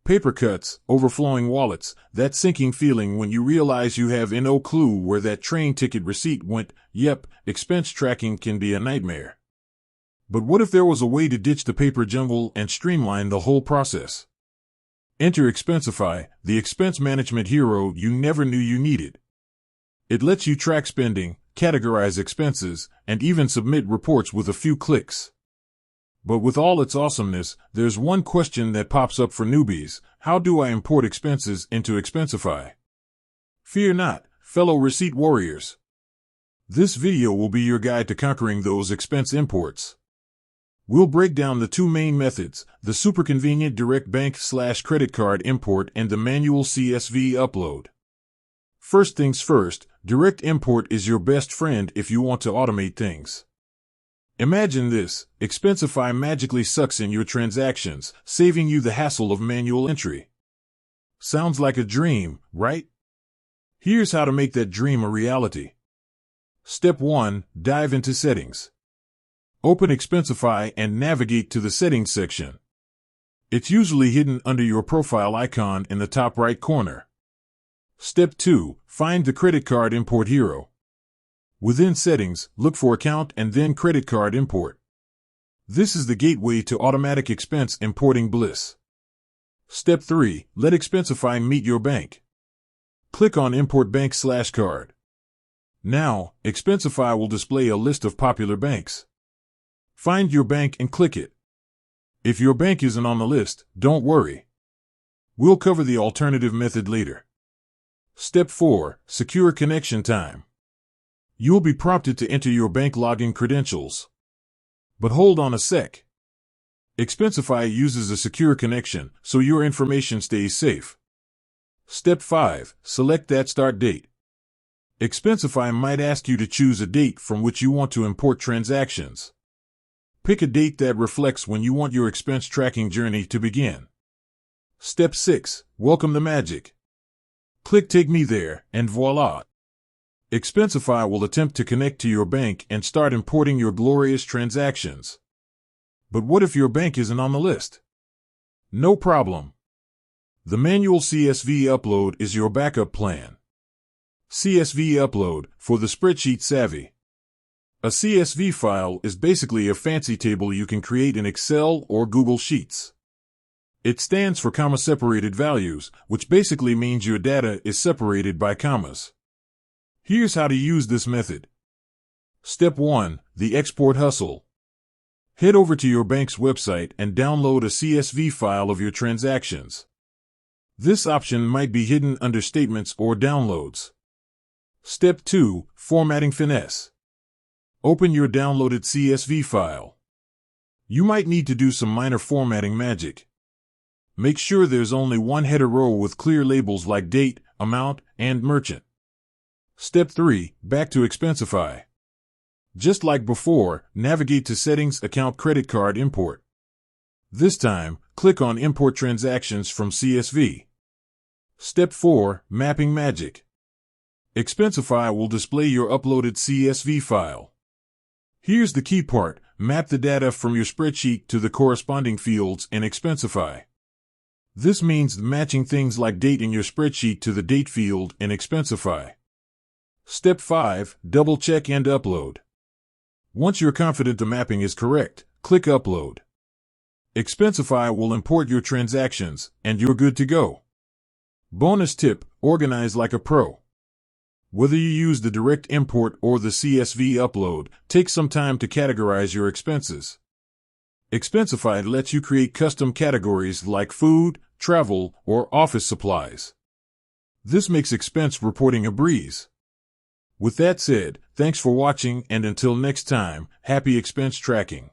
Paper cuts, overflowing wallets, that sinking feeling when you realize you have no clue where that train ticket receipt went. Yep, expense tracking can be a nightmare. But what if there was a way to ditch the paper jungle and streamline the whole process? Enter Expensify, the expense management hero you never knew you needed. It lets you track spending, categorize expenses, and even submit reports with a few clicks. But with all its awesomeness, there's one question that pops up for newbies. How do I import expenses into Expensify? Fear not, fellow receipt warriors. This video will be your guide to conquering those expense imports. We'll break down the two main methods, the super convenient direct bank/credit card import and the manual CSV upload. First things first, direct import is your best friend if you want to automate things. Imagine this, Expensify magically sucks in your transactions, saving you the hassle of manual entry. Sounds like a dream, right? Here's how to make that dream a reality. Step 1. Dive into Settings. Open Expensify and navigate to the Settings section. It's usually hidden under your profile icon in the top right corner. Step 2. Find the credit card import hero. Within Settings, look for Account and then Credit Card Import. This is the gateway to automatic expense importing bliss. Step 3. Let Expensify meet your bank. Click on Import Bank/Card. Now, Expensify will display a list of popular banks. Find your bank and click it. If your bank isn't on the list, don't worry. We'll cover the alternative method later. Step 4. Secure connection time. You'll be prompted to enter your bank login credentials. But hold on a sec. Expensify uses a secure connection, so your information stays safe. Step 5. Select that start date. Expensify might ask you to choose a date from which you want to import transactions. Pick a date that reflects when you want your expense tracking journey to begin. Step 6. Welcome the magic. Click Take Me There, and voila! Expensify will attempt to connect to your bank and start importing your glorious transactions. But what if your bank isn't on the list? No problem. The manual CSV upload is your backup plan. CSV upload, for the spreadsheet savvy. A CSV file is basically a fancy table you can create in Excel or Google Sheets. It stands for comma-separated values, which basically means your data is separated by commas. Here's how to use this method. Step 1. The Export Hustle. Head over to your bank's website and download a CSV file of your transactions. This option might be hidden under Statements or Downloads. Step 2. Formatting Finesse. Open your downloaded CSV file. You might need to do some minor formatting magic. Make sure there's only one header row with clear labels like date, amount, and merchant. Step 3. Back to Expensify. Just like before, navigate to Settings, Account, Credit Card Import. This time, click on Import Transactions from CSV. Step 4. Mapping Magic. Expensify will display your uploaded CSV file. Here's the key part. Map the data from your spreadsheet to the corresponding fields in Expensify. This means matching things like date in your spreadsheet to the date field in Expensify. Step 5. Double-check and upload. Once you're confident the mapping is correct, click Upload. Expensify will import your transactions, and you're good to go. Bonus tip, organize like a pro. Whether you use the direct import or the CSV upload, take some time to categorize your expenses. Expensify lets you create custom categories like food, travel, or office supplies. This makes expense reporting a breeze. With that said, thanks for watching, and until next time, happy expense tracking.